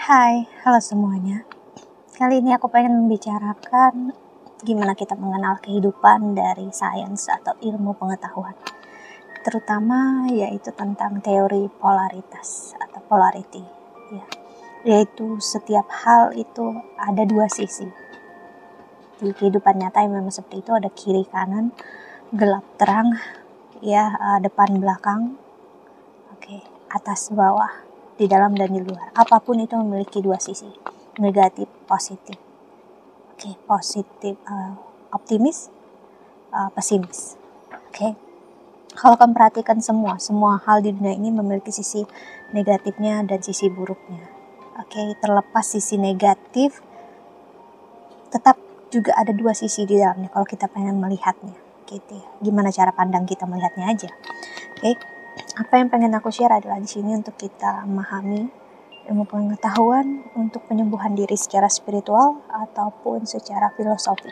Hai, halo semuanya. Kali ini aku pengen membicarakan gimana kita mengenal kehidupan dari sains atau ilmu pengetahuan. Terutama yaitu tentang teori polaritas atau polarity. Ya. Yaitu setiap hal itu ada dua sisi. Di kehidupan nyata yang memang seperti itu, ada kiri kanan, gelap terang, depan belakang, atas bawah, di dalam dan di luar. Apapun itu memiliki dua sisi, negatif, positif. Positif, optimis, pesimis. Kalau kamu perhatikan semua hal di dunia ini memiliki sisi negatifnya dan sisi buruknya. Terlepas sisi negatif, tetap juga ada dua sisi di dalamnya kalau kita pengen melihatnya. Gimana cara pandang kita melihatnya aja. Apa yang pengen aku share adalah di sini untuk kita memahami ilmu pengetahuan untuk penyembuhan diri secara spiritual ataupun secara filosofi.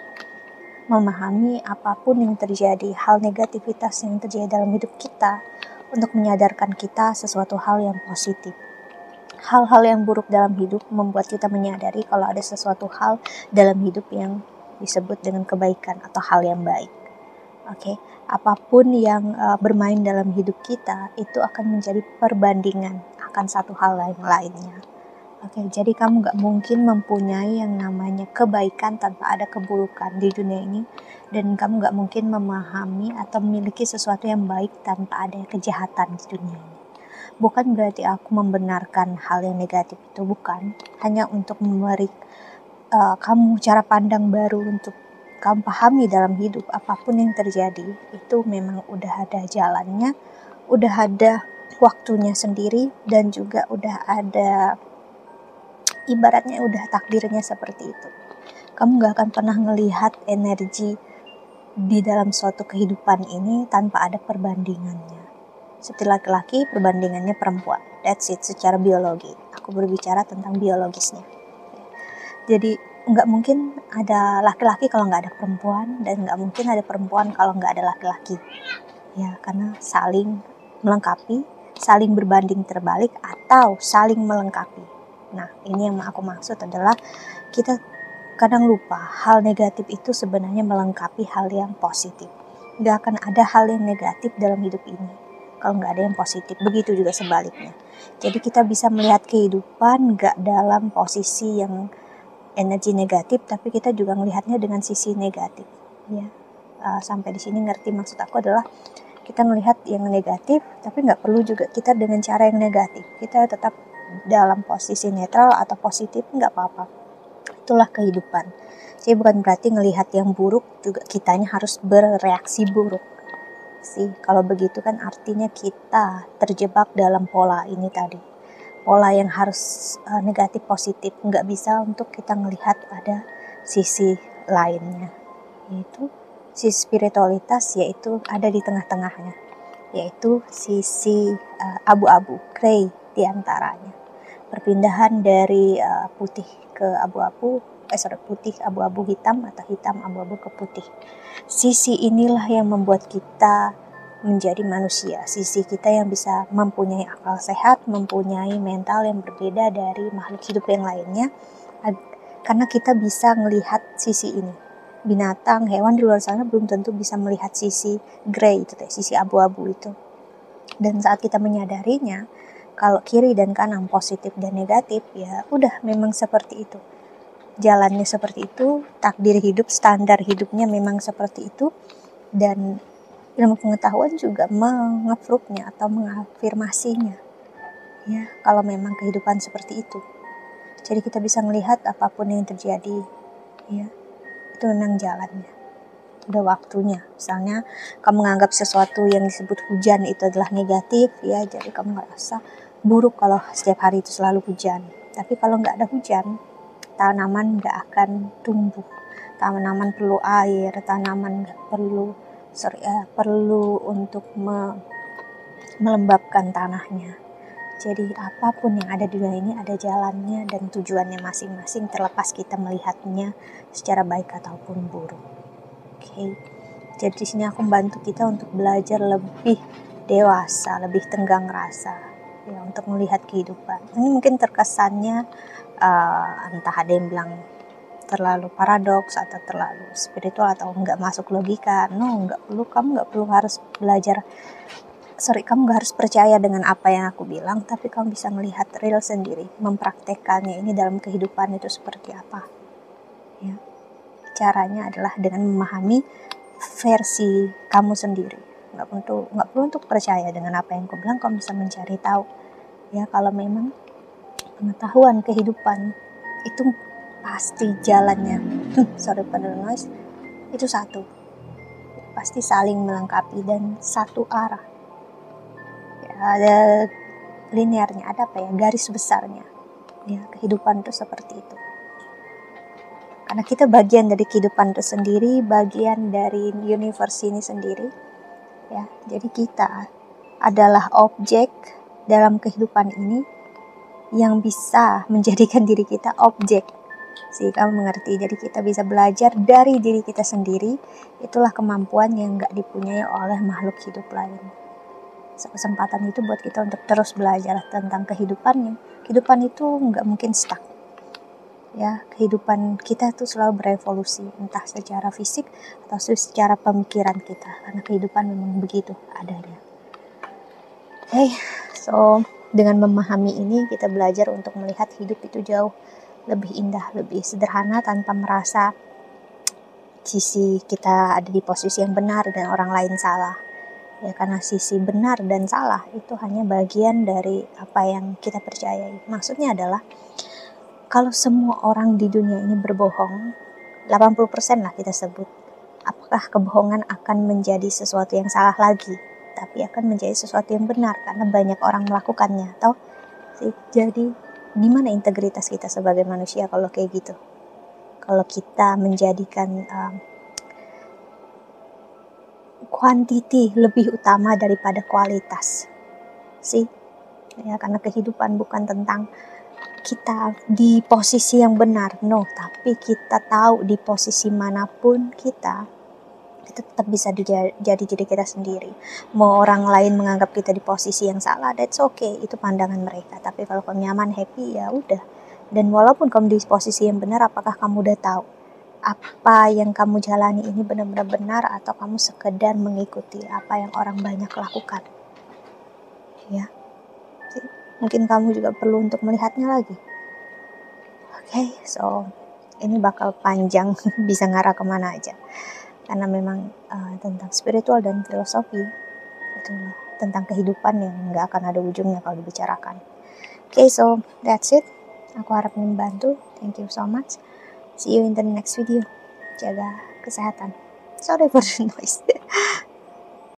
Memahami apapun yang terjadi, hal negativitas yang terjadi dalam hidup kita untuk menyadarkan kita sesuatu hal yang positif. Hal-hal yang buruk dalam hidup membuat kita menyadari kalau ada sesuatu hal dalam hidup yang disebut dengan kebaikan atau hal yang baik. Apapun yang bermain dalam hidup kita itu akan menjadi perbandingan akan satu hal lainnya. Jadi kamu gak mungkin mempunyai yang namanya kebaikan tanpa ada keburukan di dunia ini, dan kamu gak mungkin memahami atau memiliki sesuatu yang baik tanpa ada kejahatan di dunia ini. Bukan berarti aku membenarkan hal yang negatif itu, bukan. Hanya untuk memberi kamu cara pandang baru untuk kamu pahami dalam hidup. Apapun yang terjadi itu memang udah ada jalannya, udah ada waktunya sendiri, dan juga udah ada ibaratnya udah takdirnya seperti itu. Kamu gak akan pernah ngelihat energi di dalam suatu kehidupan ini tanpa ada perbandingannya. Seperti laki-laki, perbandingannya perempuan. That's it, secara biologi. Aku berbicara tentang biologisnya. Jadi nggak mungkin ada laki-laki kalau nggak ada perempuan, dan nggak mungkin ada perempuan kalau nggak ada laki-laki. Karena saling melengkapi, saling berbanding terbalik, atau saling melengkapi. Nah, ini yang aku maksud adalah kita kadang lupa hal negatif itu sebenarnya melengkapi hal yang positif. Nggak akan ada hal yang negatif dalam hidup ini kalau nggak ada yang positif. Begitu juga sebaliknya. Jadi kita bisa melihat kehidupan nggak dalam posisi yang energi negatif, tapi kita juga melihatnya dengan sisi negatif. Sampai di sini ngerti maksud aku adalah kita melihat yang negatif, tapi nggak perlu juga kita dengan cara yang negatif. Kita tetap dalam posisi netral atau positif, nggak apa-apa. Itulah kehidupan. Jadi bukan berarti ngelihat yang buruk juga kitanya harus bereaksi buruk. Kalau begitu kan artinya kita terjebak dalam pola ini tadi. Pola yang harus negatif positif, nggak bisa untuk kita ngelihat ada sisi lainnya, yaitu sisi spiritualitas, yaitu ada di tengah-tengahnya, yaitu sisi abu-abu, grey di antaranya. Perpindahan dari putih ke abu-abu, putih abu-abu hitam atau hitam abu-abu ke putih. Sisi inilah yang membuat kita menjadi manusia, sisi kita yang bisa mempunyai akal sehat, mempunyai mental yang berbeda dari makhluk hidup yang lainnya, karena kita bisa melihat sisi ini. Binatang, hewan di luar sana belum tentu bisa melihat sisi grey itu, sisi abu-abu itu. Dan saat kita menyadarinya, kalau kiri dan kanan positif dan negatif, ya udah memang seperti itu. Jalannya seperti itu, takdir hidup, standar hidupnya memang seperti itu, dan ilmu pengetahuan juga mengafirmasinya atau mengafirmasinya. Kalau memang kehidupan seperti itu. Jadi kita bisa melihat apapun yang terjadi, itu memang jalannya. Udah waktunya. Misalnya kamu menganggap sesuatu yang disebut hujan itu adalah negatif, jadi kamu ngerasa buruk kalau setiap hari itu selalu hujan. Tapi kalau nggak ada hujan, tanaman nggak akan tumbuh. Tanaman perlu air, tanaman perlu untuk melembabkan tanahnya. Jadi apapun yang ada di dunia ini ada jalannya dan tujuannya masing-masing, terlepas kita melihatnya secara baik ataupun buruk. Jadi di sini aku membantu kita untuk belajar lebih dewasa, lebih tenggang rasa. ya untuk melihat kehidupan. Ini mungkin terkesannya entah ada yang bilang terlalu paradoks atau terlalu spiritual atau nggak masuk logika. No, kamu nggak perlu harus belajar. Kamu nggak harus percaya dengan apa yang aku bilang, tapi kamu bisa melihat real sendiri, mempraktekannya ini dalam kehidupan itu seperti apa. Ya, caranya adalah dengan memahami versi kamu sendiri. Nggak perlu untuk percaya dengan apa yang aku bilang. Kamu bisa mencari tahu. Ya, kalau memang pengetahuan kehidupan itu pasti jalannya sorry for the noise, itu satu, pasti saling melengkapi dan satu arah. Ya, ada linearnya, ada garis besarnya. Ya, kehidupan itu seperti itu. Karena kita bagian dari kehidupan itu sendiri, bagian dari universe ini sendiri. Ya, jadi kita adalah objek dalam kehidupan ini yang bisa menjadikan diri kita objek. Kamu mengerti? Jadi kita bisa belajar dari diri kita sendiri. Itulah kemampuan yang gak dipunyai oleh makhluk hidup lain. Kesempatan itu buat kita untuk terus belajar tentang kehidupannya. Kehidupan itu gak mungkin stuck. Ya, kehidupan kita tuh selalu berevolusi, entah secara fisik atau secara pemikiran kita. Karena kehidupan memang begitu adanya. So dengan memahami ini kita belajar untuk melihat hidup itu jauh lebih indah, lebih sederhana, tanpa merasa sisi kita ada di posisi yang benar dan orang lain salah. Ya, karena sisi benar dan salah itu hanya bagian dari apa yang kita percayai. Maksudnya adalah kalau semua orang di dunia ini berbohong, 80% lah kita sebut, apakah kebohongan akan menjadi sesuatu yang salah lagi? Tapi akan menjadi sesuatu yang benar karena banyak orang melakukannya, toh. Jadi di mana integritas kita sebagai manusia kalau kayak gitu? Kalau kita menjadikan quantity lebih utama daripada kualitas, ya, karena kehidupan bukan tentang kita di posisi yang benar, no, tapi kita tahu di posisi manapun kita tetap bisa jadi diri kita sendiri. Mau orang lain menganggap kita di posisi yang salah, that's okay, itu pandangan mereka. Tapi kalau kamu nyaman, happy, ya udah. Dan walaupun kamu di posisi yang benar, apakah kamu udah tahu apa yang kamu jalani ini benar-benar benar atau kamu sekedar mengikuti apa yang orang banyak lakukan? Ya, mungkin kamu juga perlu untuk melihatnya lagi. So ini bakal panjang, bisa ngarah kemana aja. Karena memang tentang spiritual dan filosofi itu tentang kehidupan yang gak akan ada ujungnya kalau dibicarakan. So that's it. Aku harap membantu. Thank you so much. See you in the next video. Jaga kesehatan. Sorry for the noise.